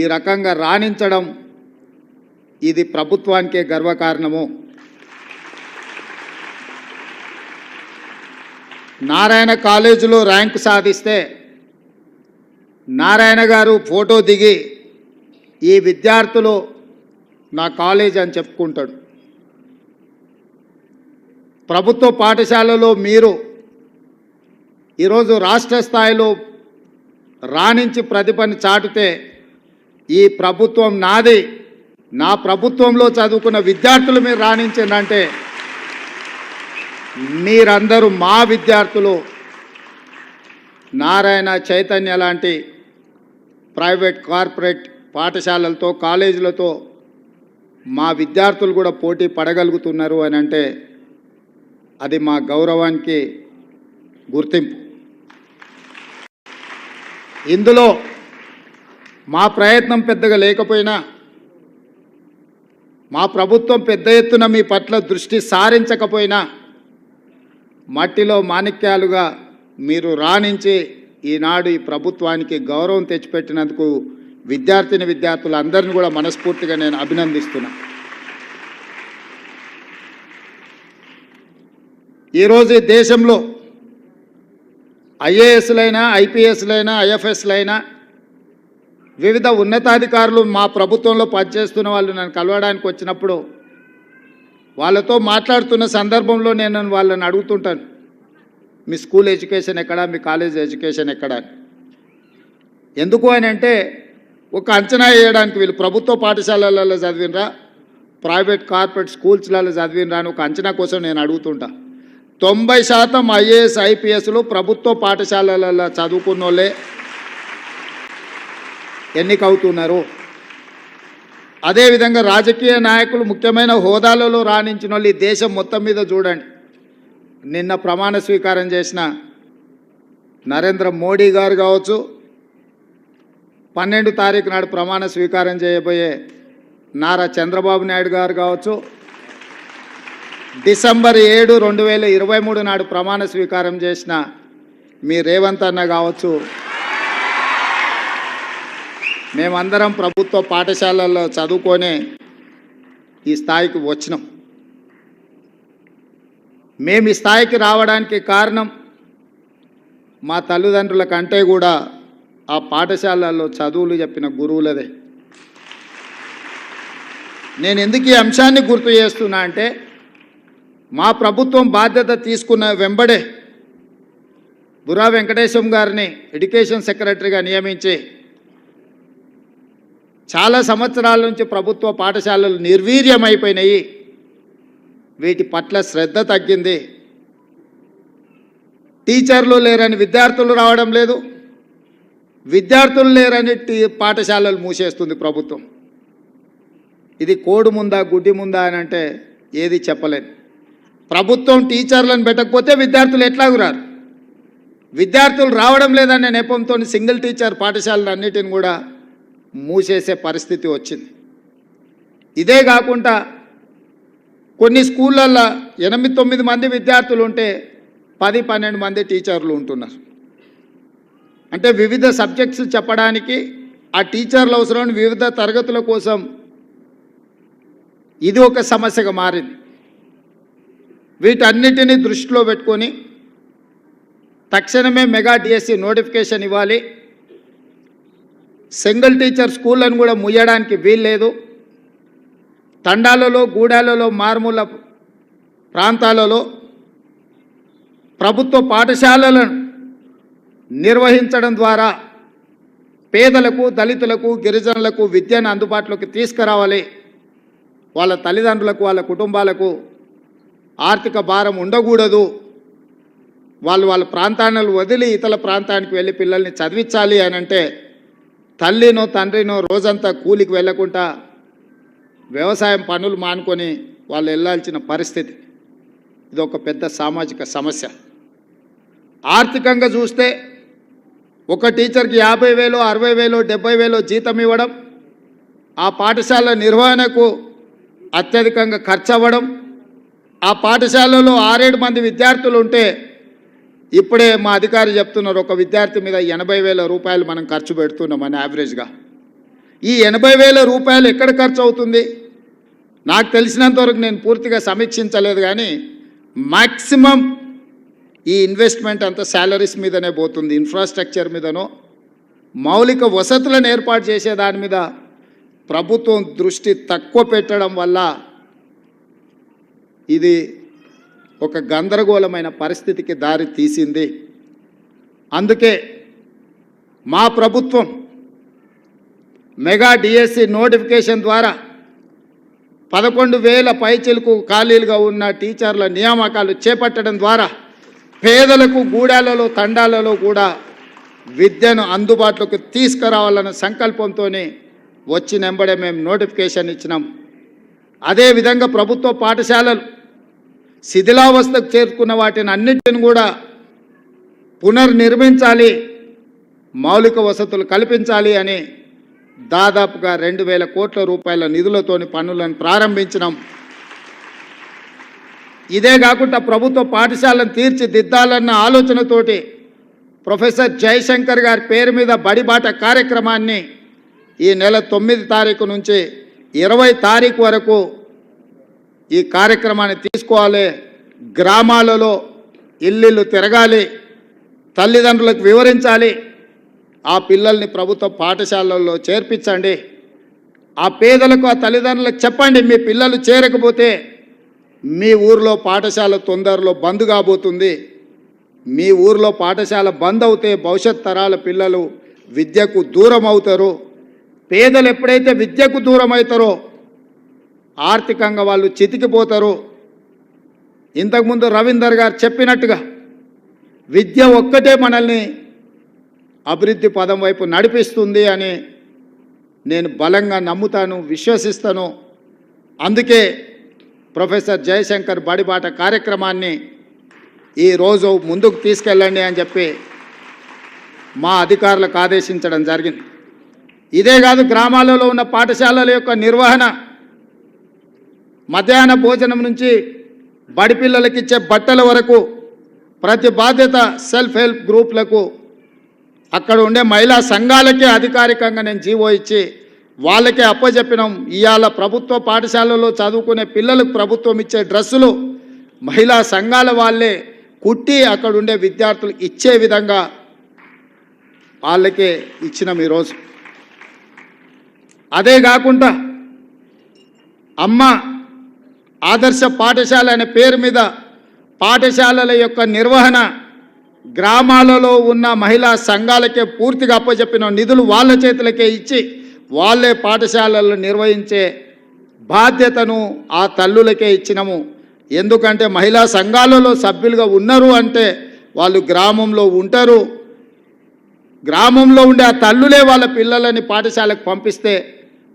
ఈ రకంగా రాణించడం ఇది ప్రభుత్వానికే గర్వకారణము. నారాయణ కాలేజీలో ర్యాంకు సాధిస్తే నారాయణ గారు ఫోటో దిగి ఈ విద్యార్థులు నా కాలేజ్ అని చెప్పుకుంటాడు. ప్రభుత్వ పాఠశాలలో మీరు ఈరోజు రాష్ట్ర స్థాయిలో రాణించి ప్రతిభను చాటితే ఈ ప్రభుత్వం నాది, నా ప్రభుత్వంలో చదువుకున్న విద్యార్థులు మీరు రాణించిందంటే మీరందరూ మా విద్యార్థులు. నారాయణ, చైతన్య లాంటి ప్రైవేట్ కార్పొరేట్ పాఠశాలలతో కాలేజీలతో మా విద్యార్థులు కూడా పోటీ పడగలుగుతున్నారు అని అంటే అది మా గౌరవానికి గుర్తింపు. ఇందులో మా ప్రయత్నం పెద్దగా లేకపోయినా మా ప్రభుత్వం పెద్ద ఎత్తున మీ పట్ల దృష్టి సారించకపోయినా మట్టిలో మాణిక్యాలుగా మీరు రాణించి ఈనాడు ఈ ప్రభుత్వానికి గౌరవం తెచ్చిపెట్టినందుకు విద్యార్థులందరినీ కూడా మనస్ఫూర్తిగా నేను అభినందిస్తున్నా. ఈరోజు ఈ దేశంలో ఐఏఎస్లైనా, ఐపీఎస్లైనా, ఐఎఫ్ఎస్లైనా వివిధ ఉన్నతాధికారులు మా ప్రభుత్వంలో పనిచేస్తున్న వాళ్ళు నన్ను కలవడానికి వచ్చినప్పుడు వాళ్ళతో మాట్లాడుతున్న సందర్భంలో నేను వాళ్ళని అడుగుతుంటాను, మీ స్కూల్ ఎడ్యుకేషన్ ఎక్కడా, మీ కాలేజ్ ఎడ్యుకేషన్ ఎక్కడా. ఎందుకు అని అంటే ఒక అంచనా వేయడానికి వీళ్ళు ప్రభుత్వ పాఠశాలలలో చదివినరా, ప్రైవేట్ కార్పొరేట్ స్కూల్స్లలో చదివినరా అని ఒక అంచనా కోసం నేను అడుగుతుంటా. 90% ఐఏఎస్, ఐపీఎస్లు ప్రభుత్వ పాఠశాలలలో చదువుకున్న వాళ్ళే ఎన్నికవుతున్నారు. అదేవిధంగా రాజకీయ నాయకులు ముఖ్యమైన హోదాలలో రాణించిన వాళ్ళు ఈ దేశం మొత్తం మీద చూడండి. నిన్న ప్రమాణ స్వీకారం చేసిన నరేంద్ర మోడీ గారు కావచ్చు, 12 తారీఖు నాడు ప్రమాణ స్వీకారం చేయబోయే నారా చంద్రబాబు నాయుడు గారు కావచ్చు, డిసెంబర్ 7, 2023 నాడు ప్రమాణ స్వీకారం చేసిన మీ రేవంత్ అన్న కావచ్చు, మేమందరం ప్రభుత్వ పాఠశాలల్లో చదువుకొనే ఈ స్థాయికి వచ్చినాం. మేము ఈ స్థాయికి రావడానికి కారణం మా తల్లిదండ్రుల కంటే కూడా ఆ పాఠశాలల్లో చదువులు చెప్పిన గురువులదే. నేను ఎందుకు ఈ అంశాన్ని గుర్తు చేస్తున్నా అంటే మా ప్రభుత్వం బాధ్యత తీసుకున్న వెంబడే బుర్రా వెంకటేశం గారిని ఎడ్యుకేషన్ సెక్రటరీగా నియమించి చాలా సంవత్సరాల నుంచి ప్రభుత్వ పాఠశాలలు నిర్వీర్యమైపోయినాయి, వీటి పట్ల శ్రద్ధ తగ్గింది, టీచర్లు లేరని విద్యార్థులు రావడం లేదు, విద్యార్థులు లేరని పాఠశాలలు మూసేస్తుంది ప్రభుత్వం. ఇది కోడి ముందా గుడ్డి ముందా అని అంటే ఏది చెప్పలేదు. ప్రభుత్వం టీచర్లను పెట్టకపోతే విద్యార్థులు ఎట్లాగూ రారు. విద్యార్థులు రావడం లేదనే నెపంతో సింగిల్ టీచర్ పాఠశాలలన్నిటిని కూడా మూసేసే పరిస్థితి వచ్చింది. ఇదే కాకుండా కొన్ని స్కూళ్ళల్లో 8-9 మంది విద్యార్థులు ఉంటే 10-12 మంది టీచర్లు ఉంటున్నారు. అంటే వివిధ సబ్జెక్ట్స్ చెప్పడానికి ఆ టీచర్ల అవసరం, వివిధ తరగతుల కోసం ఇది ఒక సమస్యగా మారింది. వీటన్నిటిని దృష్టిలో పెట్టుకొని తక్షణమే మెగా డిఎస్సి నోటిఫికేషన్ ఇవ్వాలి. సింగిల్ టీచర్ స్కూళ్ళను కూడా ముయ్యడానికి వీల్లేదు. తండాలలో, గూడాలలో, మారుమూల ప్రాంతాలలో ప్రభుత్వ పాఠశాలలను నిర్వహించడం ద్వారా పేదలకు, దళితులకు, గిరిజనులకు విద్యను అందుబాటులోకి తీసుకురావాలి. వాళ్ళ తల్లిదండ్రులకు, వాళ్ళ కుటుంబాలకు ఆర్థిక భారం ఉండకూడదు. వాళ్ళ ప్రాంతాలను వదిలి ఇతర ప్రాంతానికి వెళ్ళి పిల్లల్ని చదివించాలి అని అంటే తల్లినో తండ్రినో రోజంతా కూలికి వెళ్ళకుండా వ్యవసాయం పనులు మానుకొని వాళ్ళు వెళ్ళాల్సిన పరిస్థితి. ఇది ఒక పెద్ద సామాజిక సమస్య. ఆర్థికంగా చూస్తే ఒక టీచర్కి 50,000, 60,000, 70,000 జీతం ఇవ్వడం, ఆ పాఠశాల నిర్వహణకు అత్యధికంగా ఖర్చు అవ్వడం, ఆ పాఠశాలలో 6-7 మంది విద్యార్థులు ఉంటే ఇప్పుడే మా అధికారి చెప్తున్నారు ఒక విద్యార్థి మీద 80,000 రూపాయలు మనం ఖర్చు పెడుతున్నామని యావరేజ్గా. ఈ 80,000 రూపాయలు ఎక్కడ ఖర్చు అవుతుంది? నాకు తెలిసినంతవరకు నేను పూర్తిగా సమీక్షించలేదు, కానీ మ్యాక్సిమం ఈ ఇన్వెస్ట్మెంట్ అంతా శాలరీస్ మీదనే పోతుంది, ఇన్ఫ్రాస్ట్రక్చర్ మీదనో మౌలిక వసతులను ఏర్పాటు చేసే దాని మీద ప్రభుత్వం దృష్టి తక్కువ పెట్టడం వల్ల ఇది ఒక గందరగోళమైన పరిస్థితికి దారి తీసింది. అందుకే మా ప్రభుత్వం మెగా డిఎస్సి నోటిఫికేషన్ ద్వారా 11,000 పైచిలకు ఖాళీలుగా ఉన్న టీచర్ల నియామకాలు చేపట్టడం ద్వారా పేదలకు గూడాలలో తండాలలో కూడా విద్యను అందుబాటులోకి తీసుకురావాలన్న సంకల్పంతోనే వచ్చినెంబడే మేము నోటిఫికేషన్ ఇచ్చినాం. అదేవిధంగా ప్రభుత్వ పాఠశాలలు శిథిలావస్థకు చేరుకున్న వాటిని అన్నిటిని కూడా పునర్నిర్మించాలి, మౌలిక వసతులు కల్పించాలి అని దాదాపుగా 2,000 కోట్ల రూపాయల నిధులతోని పనులను ప్రారంభించినాం. ఇదే కాకుండా ప్రభుత్వ పాఠశాలను తీర్చిదిద్దాలన్న ఆలోచనతోటి ప్రొఫెసర్ జయశంకర్ గారి పేరు మీద బడిబాట కార్యక్రమాన్ని ఈ నెల 9 తారీఖు నుంచి 20 తారీఖు వరకు ఈ కార్యక్రమాన్ని తీసుకోవాలి. గ్రామాలలో ఇల్లు తిరగాలి, తల్లిదండ్రులకు వివరించాలి, ఆ పిల్లల్ని ప్రభుత్వ పాఠశాలల్లో చేర్పించండి, ఆ పేదలకు ఆ తల్లిదండ్రులకు చెప్పండి, మీ పిల్లలు చేరకపోతే మీ ఊర్లో పాఠశాల తొందరలో బంద్ కాబోతుంది, మీ ఊర్లో పాఠశాల బంద్ అవుతే భవిష్యత్ తరాల పిల్లలు విద్యకు దూరం అవుతారు. పేదలు ఎప్పుడైతే విద్యకు దూరం అవుతారో ఆర్థికంగా వాళ్ళు చితికిపోతారు. ఇంతకుముందు రవీందర్ గారు చెప్పినట్టుగా విద్య ఒక్కటే మనల్ని అభివృద్ధి పదం వైపు నడిపిస్తుంది అని నేను బలంగా నమ్ముతాను, విశ్వసిస్తాను. అందుకే ప్రొఫెసర్ జయశంకర్ బడిబాట కార్యక్రమాన్ని ఈరోజు ముందుకు తీసుకెళ్ళండి అని చెప్పి మా అధికారులకు ఆదేశించడం జరిగింది. ఇదే కాదు, గ్రామాలలో ఉన్న పాఠశాలల యొక్క నిర్వహణ, మధ్యాహ్న భోజనం నుంచి బడి పిల్లలకి ఇచ్చే బట్టల వరకు ప్రతి బాధ్యత సెల్ఫ్ హెల్ప్ గ్రూప్లకు, అక్కడ ఉండే మహిళా సంఘాలకే అధికారికంగా నేను జీవో ఇచ్చి వాళ్ళకే అప్పచెప్పినాం. ఇవాళ ప్రభుత్వ పాఠశాలలో చదువుకునే పిల్లలకు ప్రభుత్వం ఇచ్చే డ్రెస్సులు మహిళా సంఘాల వాళ్ళే కుట్టి అక్కడ ఉండే విద్యార్థులు ఇచ్చే విధంగా వాళ్ళకే ఇచ్చినాం ఈరోజు. అదే కాకుండా అమ్మ ఆదర్శ పాఠశాల అనే పేరు మీద పాఠశాలల యొక్క నిర్వహణ గ్రామాలలో ఉన్న మహిళా సంఘాలకే పూర్తిగా అప్పచెప్పిన నిధులు వాళ్ళ చేతులకే ఇచ్చి వాళ్ళే పాఠశాలలు నిర్వహించే బాధ్యతను ఆ తల్లులకే ఇచ్చినాము. ఎందుకంటే మహిళా సంఘాలలో సభ్యులుగా ఉన్నారు అంటే వాళ్ళు గ్రామంలో ఉంటారు, గ్రామంలో ఉండే ఆ తల్లులే వాళ్ళ పిల్లలని పాఠశాలకు పంపిస్తే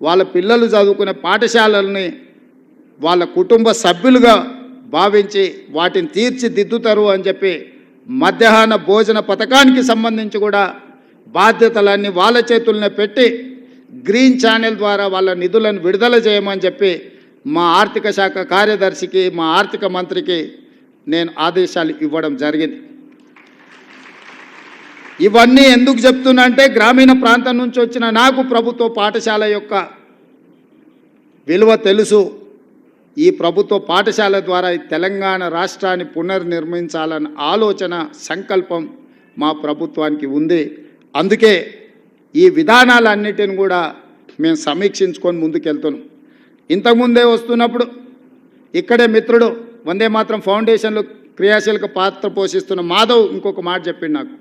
వాళ్ళ పిల్లలు చదువుకునే పాఠశాలల్ని వాళ్ళ కుటుంబ సభ్యులుగా భావించి వాటిని తీర్చిదిద్దుతారు అని చెప్పి మధ్యాహ్న భోజన పథకానికి సంబంధించి కూడా బాధ్యతలన్నీ వాళ్ళ చేతుల్నే పెట్టి గ్రీన్ ఛానల్ ద్వారా వాళ్ళ నిధులను విడుదల చేయమని చెప్పి మా ఆర్థిక శాఖ కార్యదర్శికి, మా ఆర్థిక మంత్రికి నేను ఆదేశాలు ఇవ్వడం జరిగింది. ఇవన్నీ ఎందుకు చెప్తున్నా అంటే గ్రామీణ ప్రాంతం నుంచి వచ్చిన నాకు ప్రభుత్వ పాఠశాల యొక్క విలువ తెలుసు. ఈ ప్రభుత్వ పాఠశాల ద్వారా ఈ తెలంగాణ రాష్ట్రాన్ని పునర్నిర్మించాలన్న ఆలోచన, సంకల్పం మా ప్రభుత్వానికి ఉంది. అందుకే ఈ విధానాలన్నిటిని కూడా మేము సమీక్షించుకొని ముందుకెళ్తున్నాం. ఇంతకుముందే వస్తున్నప్పుడు ఇక్కడే మిత్రుడు వందే మాత్రం ఫౌండేషన్లో క్రియాశీలక పాత్ర పోషిస్తున్న మాధవ్ ఇంకొక మాట చెప్పిండు నాకు,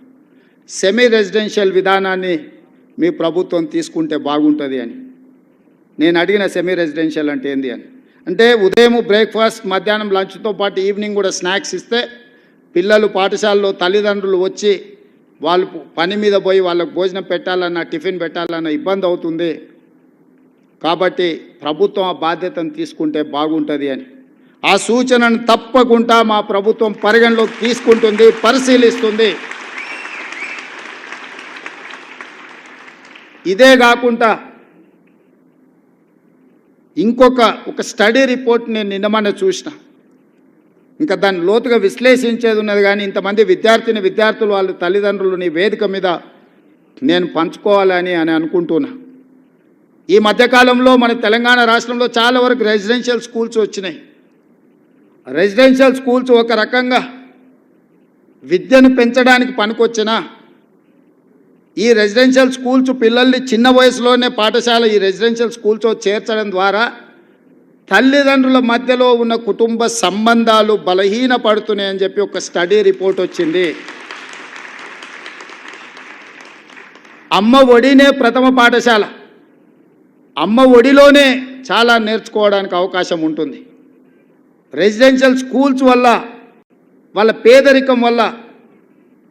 సెమీ రెసిడెన్షియల్ విధానాన్ని మీ ప్రభుత్వం తీసుకుంటే బాగుంటుంది అని. నేను అడిగిన సెమీ రెసిడెన్షియల్ అంటే ఏంది అని, అంటే ఉదయం బ్రేక్ఫాస్ట్, మధ్యాహ్నం లంచ్తో పాటు ఈవినింగ్ కూడా స్నాక్స్ ఇస్తే పిల్లలు పాఠశాలలో తల్లిదండ్రులు వచ్చి వాళ్ళు పని మీద పోయి వాళ్ళకు భోజనం పెట్టాలన్నా టిఫిన్ పెట్టాలన్నా ఇబ్బంది అవుతుంది, కాబట్టి ప్రభుత్వం ఆ బాధ్యతను తీసుకుంటే బాగుంటుంది అని. ఆ సూచనను తప్పకుండా మా ప్రభుత్వం పరిగణలోకి తీసుకుంటుంది, పరిశీలిస్తుంది. ఇదే కాకుండా ఒక స్టడీ రిపోర్ట్ నేను నిన్నమనే చూసిన, ఇంకా దాన్ని లోతుగా విశ్లేషించేది ఉన్నది, కానీ ఇంతమంది విద్యార్థులు వాళ్ళ తల్లిదండ్రులు నీ వేదిక మీద నేను పంచుకోవాలని అనుకుంటున్నా. ఈ మధ్యకాలంలో మన తెలంగాణ రాష్ట్రంలో చాలా వరకు రెసిడెన్షియల్ స్కూల్స్ వచ్చినాయి. రెసిడెన్షియల్ స్కూల్స్ ఒక రకంగా విద్యను పెంచడానికి పనికొచ్చిన ఈ రెసిడెన్షియల్ స్కూల్స్ పిల్లల్ని చిన్న వయసులోనే పాఠశాల ఈ రెసిడెన్షియల్ స్కూల్స్ చేర్చడం ద్వారా తల్లిదండ్రుల మధ్యలో ఉన్న కుటుంబ సంబంధాలు బలహీనపడుతున్నాయని చెప్పి ఒక స్టడీ రిపోర్ట్ వచ్చింది. అమ్మ ఒడినే ప్రథమ పాఠశాల. అమ్మ ఒడిలోనే చాలా నేర్చుకోవడానికి అవకాశం ఉంటుంది. రెసిడెన్షియల్ స్కూల్స్ వల్ల వాళ్ళ పేదరికం వల్ల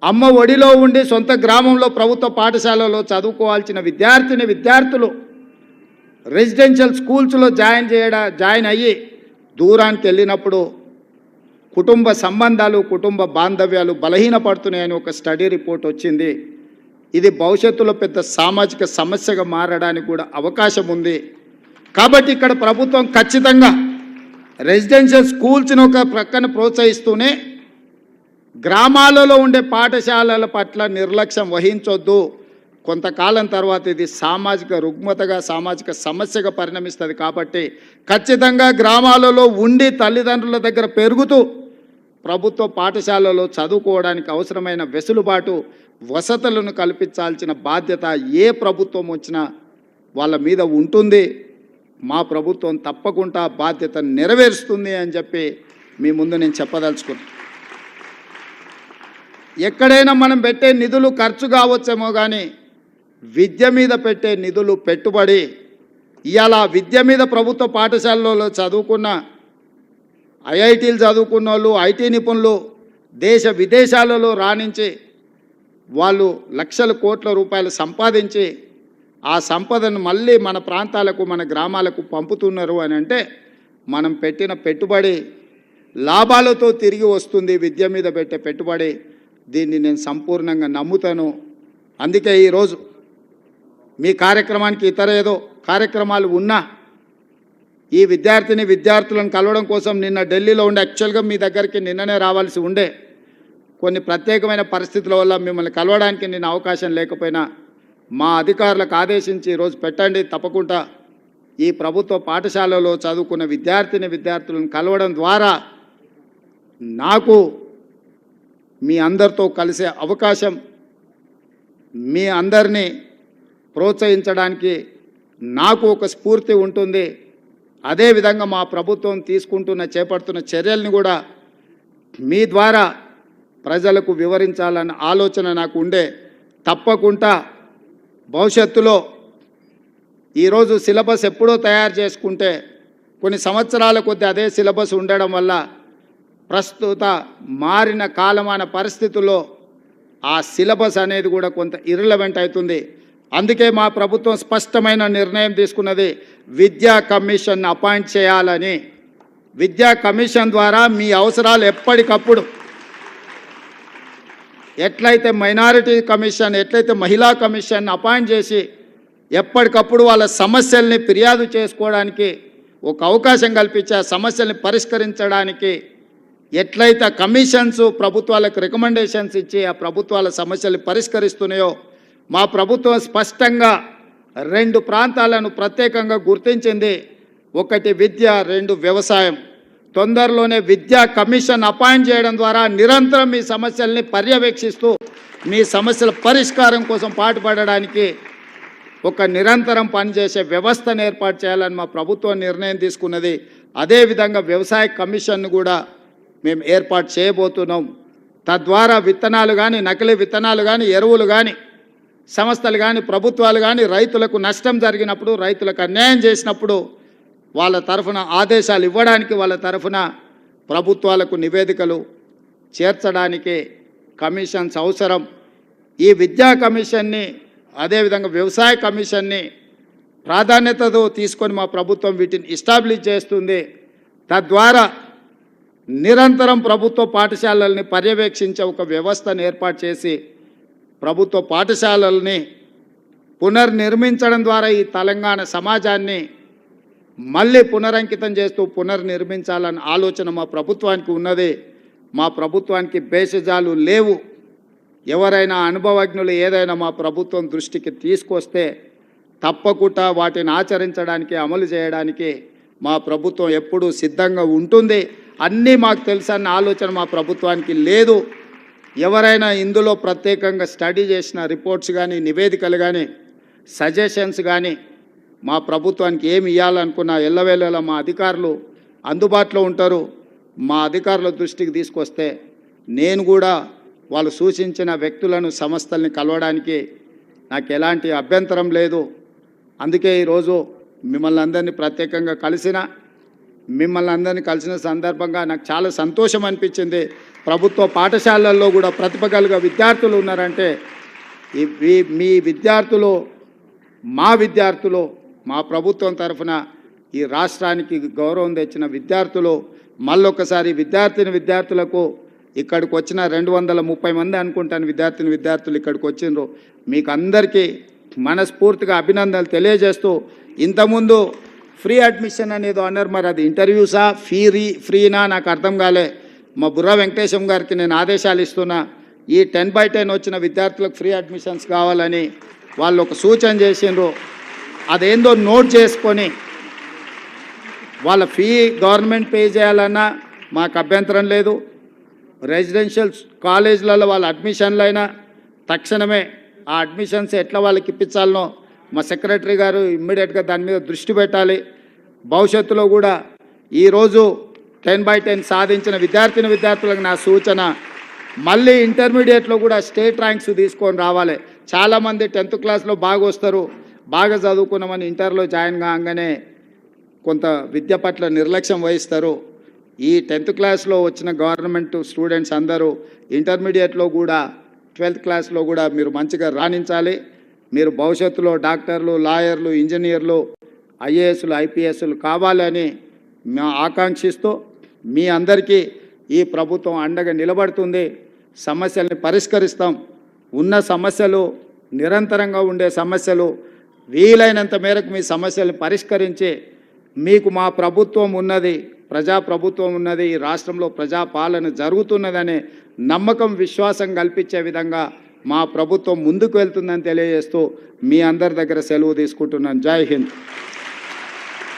అమ్మ ఒడిలో ఉండి సొంత గ్రామంలో ప్రభుత్వ పాఠశాలలో చదువుకోవాల్సిన విద్యార్థులు రెసిడెన్షియల్ స్కూల్స్లో జాయిన్ అయ్యి దూరానికి వెళ్ళినప్పుడు కుటుంబ సంబంధాలు కుటుంబ బాంధవ్యాలు బలహీనపడుతున్నాయని ఒక స్టడీ రిపోర్ట్ వచ్చింది. ఇది భవిష్యత్తులో పెద్ద సామాజిక సమస్యగా మారడానికి కూడా అవకాశం ఉంది. కాబట్టి ఇక్కడ ప్రభుత్వం ఖచ్చితంగా రెసిడెన్షియల్ స్కూల్స్ని ఒక ప్రక్కన ప్రోత్సహిస్తూనే గ్రామాలలో ఉండే పాఠశాలల పట్ల నిర్లక్ష్యం వహించొద్దు. కొంతకాలం తర్వాత ఇది సామాజిక రుగ్మతగా సామాజిక సమస్యగా పరిణమిస్తుంది. కాబట్టి ఖచ్చితంగా గ్రామాలలో ఉండి తల్లిదండ్రుల దగ్గర పెరుగుతూ ప్రభుత్వ పాఠశాలలో చదువుకోవడానికి అవసరమైన వెసులుబాటు వసతులను కల్పించాల్సిన బాధ్యత ఏ ప్రభుత్వం వచ్చినా వాళ్ళ మీద ఉంటుంది. మా ప్రభుత్వం తప్పకుండా బాధ్యత నెరవేరుస్తుంది అని చెప్పి మీ ముందు నేను చెప్పదలుచుకున్నాను. ఎక్కడైనా మనం పెట్టే నిధులు ఖర్చు కావచ్చేమో కానీ విద్య మీద పెట్టే నిధులు పెట్టుబడి. ఇవాళ విద్య మీద ప్రభుత్వ పాఠశాలలో చదువుకున్న ఐఐటీలు చదువుకున్న వాళ్ళు ఐటీ నిపుణులు దేశ విదేశాలలో రాణించి వాళ్ళు లక్షల కోట్ల రూపాయలు సంపాదించి ఆ సంపదను మళ్ళీ మన ప్రాంతాలకు మన గ్రామాలకు పంపుతున్నారు అని అంటే మనం పెట్టిన పెట్టుబడి లాభాలతో తిరిగి వస్తుంది. విద్య మీద పెట్టే పెట్టుబడి. దీన్ని నేను సంపూర్ణంగా నమ్ముతాను. అందుకే ఈరోజు మీ కార్యక్రమానికి ఇతర ఏదో కార్యక్రమాలు ఉన్నా ఈ విద్యార్థులను కలవడం కోసం నిన్న ఢిల్లీలో ఉండే యాక్చువల్గా మీ దగ్గరికి నిన్ననే రావాల్సి ఉండే కొన్ని ప్రత్యేకమైన పరిస్థితుల వల్ల మిమ్మల్ని కలవడానికి నేను అవకాశం లేకపోయినా మా అధికారులకు ఆదేశించి ఈరోజు పెట్టండి. తప్పకుండా ఈ ప్రభుత్వ పాఠశాలలో చదువుకున్న విద్యార్థులను కలవడం ద్వారా నాకు మీ అందరితో కలిసే అవకాశం, మీ అందరినీ ప్రోత్సహించడానికి నాకు ఒక స్ఫూర్తి ఉంటుంది. అదేవిధంగా మా ప్రభుత్వం చేపడుతున్న చర్యల్ని కూడా మీ ద్వారా ప్రజలకు వివరించాలన్న ఆలోచన నాకు ఉండే. తప్పకుండా భవిష్యత్తులో ఈరోజు సిలబస్ ఎప్పుడో తయారు చేసుకుంటే కొన్ని సంవత్సరాల కొద్దీ అదే సిలబస్ ఉండడం వల్ల ప్రస్తుత మారిన కాలమాన పరిస్థితుల్లో ఆ సిలబస్ అనేది కూడా కొంత ఇర్రిలవెంట్ అవుతుంది. అందుకే మా ప్రభుత్వం స్పష్టమైన నిర్ణయం తీసుకున్నది, విద్యా కమిషన్ అపాయింట్ చేయాలని. విద్యా కమిషన్ ద్వారా మీ అవసరాలు ఎప్పటికప్పుడు ఎట్లయితే మైనారిటీ కమిషన్, ఎట్లయితే మహిళా కమిషన్ అపాయింట్ చేసి ఎప్పటికప్పుడు వాళ్ళ సమస్యల్ని ఫిర్యాదు చేసుకోవడానికి ఒక అవకాశం కల్పించి ఆ సమస్యల్ని పరిష్కరించడానికి ఎట్లయితే కమిషన్స్ ప్రభుత్వాలకు రికమెండేషన్స్ ఇచ్చి ఆ ప్రభుత్వాల సమస్యలు పరిష్కరిస్తున్నాయో మా ప్రభుత్వం స్పష్టంగా 2 ప్రాంతాలను ప్రత్యేకంగా గుర్తించింది. 1 విద్య, 2 వ్యవసాయం. తొందరలోనే విద్యా కమిషన్ అపాయింట్ చేయడం ద్వారా నిరంతరం మీ సమస్యల్ని పర్యవేక్షిస్తూ మీ సమస్యల పరిష్కారం కోసం పాటుపడడానికి ఒక నిరంతరం పనిచేసే వ్యవస్థను ఏర్పాటు చేయాలని మా ప్రభుత్వం నిర్ణయం తీసుకున్నది. అదేవిధంగా వ్యవసాయ కమిషన్ను కూడా మేము ఏర్పాటు చేయబోతున్నాం. తద్వారా విత్తనాలు కానీ, నకిలీ విత్తనాలు కానీ, ఎరువులు కానీ, సంస్థలు కానీ, ప్రభుత్వాలు కానీ రైతులకు నష్టం జరిగినప్పుడు, రైతులకు అన్యాయం చేసినప్పుడు వాళ్ళ తరఫున ఆదేశాలు ఇవ్వడానికి, వాళ్ళ తరఫున ప్రభుత్వాలకు నివేదికలు చేర్చడానికి కమిషన్స్ అవసరం. ఈ విద్యా కమిషన్ని అదేవిధంగా వ్యవసాయ కమిషన్ని ప్రాధాన్యతతో తీసుకొని మా ప్రభుత్వం వీటిని ఎస్టాబ్లిష్ చేస్తుంది. తద్వారా నిరంతరం ప్రభుత్వ పాఠశాలల్ని పర్యవేక్షించే ఒక వ్యవస్థను ఏర్పాటు చేసి ప్రభుత్వ పాఠశాలల్ని పునర్నిర్మించడం ద్వారా ఈ తెలంగాణ సమాజాన్ని మళ్ళీ పునరంకితం చేస్తూ పునర్నిర్మించాలన్న ఆలోచన మా ప్రభుత్వానికి ఉన్నది. మా ప్రభుత్వానికి భేషజాలు లేవు. ఎవరైనా అనుభవజ్ఞులు ఏదైనా మా ప్రభుత్వం దృష్టికి తీసుకొస్తే తప్పకుండా వాటిని ఆచరించడానికి అమలు చేయడానికి మా ప్రభుత్వం ఎప్పుడూ సిద్ధంగా ఉంటుంది. అన్నీ మాకు తెలుసన్న ఆలోచన మా ప్రభుత్వానికి లేదు. ఎవరైనా ఇందులో ప్రత్యేకంగా స్టడీ చేసిన రిపోర్ట్స్ కానీ నివేదికలు కానీ సజెషన్స్ కానీ మా ప్రభుత్వానికి ఏమి ఇవ్వాలనుకున్నా ఎల్లవేళలా మా అధికారులు అందుబాటులో ఉంటారు. మా అధికారుల దృష్టికి తీసుకొస్తే నేను కూడా వాళ్ళు సూచించిన వ్యక్తులను సంస్థల్ని కలవడానికి నాకు ఎలాంటి అభ్యంతరం లేదు. అందుకే ఈరోజు మిమ్మల్ని అందరినీ ప్రత్యేకంగా కలిసిన సందర్భంగా నాకు చాలా సంతోషం అనిపించింది. ప్రభుత్వ పాఠశాలల్లో కూడా ప్రతిభ కలిగిన విద్యార్థులు ఉన్నారంటే మీ విద్యార్థులు మా ప్రభుత్వం తరఫున ఈ రాష్ట్రానికి గౌరవం తెచ్చిన విద్యార్థులు మళ్ళొకసారి విద్యార్థులకు ఇక్కడికి వచ్చిన 230 మంది అనుకుంటాను విద్యార్థులు ఇక్కడికి వచ్చిండ్రు. మీకు అందరికీ మనస్ఫూర్తిగా అభినందనలు తెలియజేస్తూ, ఇంతకుముందు ఫ్రీ అడ్మిషన్ అనేది అన్నారు, మరి అది ఇంటర్వ్యూసా ఫ్రీనా నాకు అర్థం కాలే. మా బుర్రా వెంకటేశం గారికి నేను ఆదేశాలు ఇస్తున్నా, ఈ 10/10 వచ్చిన విద్యార్థులకు ఫ్రీ అడ్మిషన్స్ కావాలని వాళ్ళు ఒక సూచన చేసిండ్రు. అదేందో నోట్ చేసుకొని వాళ్ళ ఫీ గవర్నమెంట్ పే చేయాలన్నా మాకు అభ్యంతరం లేదు. రెసిడెన్షియల్ కాలేజీలలో వాళ్ళ అడ్మిషన్లైనా తక్షణమే ఆ అడ్మిషన్స్ ఎట్లా వాళ్ళకి ఇప్పించాలనో మా సెక్రటరీ గారు ఇమ్మీడియట్గా దాని మీద దృష్టి పెట్టాలి. భవిష్యత్తులో కూడా ఈరోజు 10/10 సాధించిన విద్యార్థులకు నా సూచన, మళ్ళీ ఇంటర్మీడియట్లో కూడా స్టేట్ ర్యాంక్స్ తీసుకొని రావాలి. చాలామంది 10th క్లాస్లో బాగా వస్తారు, బాగా చదువుకున్నామని ఇంటర్లో జాయిన్ కాగానే కొంత విద్య పట్ల నిర్లక్ష్యం వహిస్తారు. ఈ 10th క్లాస్లో వచ్చిన గవర్నమెంట్ స్టూడెంట్స్ అందరూ ఇంటర్మీడియట్లో కూడా 12th క్లాస్లో కూడా మీరు మంచిగా రాణించాలి. మీరు భవిష్యత్తులో డాక్టర్లు, లాయర్లు, ఇంజనీర్లు, ఐఏఎస్లు, ఐపీఎస్లు కావాలని మేము ఆకాంక్షిస్తూ మీ అందరికీ ఈ ప్రభుత్వం అండగా నిలబడుతుంది. సమస్యల్ని పరిష్కరిస్తాం. ఉన్న సమస్యలు, నిరంతరంగా ఉండే సమస్యలు, వీలైనంత మేరకు మీ సమస్యలను పరిష్కరించి మీకు మా ప్రభుత్వం ఉన్నది, ప్రజాప్రభుత్వం ఉన్నది, ఈ రాష్ట్రంలో ప్రజాపాలన జరుగుతున్నదనే నమ్మకం, విశ్వాసం కల్పించే విధంగా మా ప్రభుత్వం ముందుకు వెళ్తుందని తెలియజేస్తూ మీ అందరి దగ్గర సెలవు తీసుకుంటున్నాను. జై హింద్.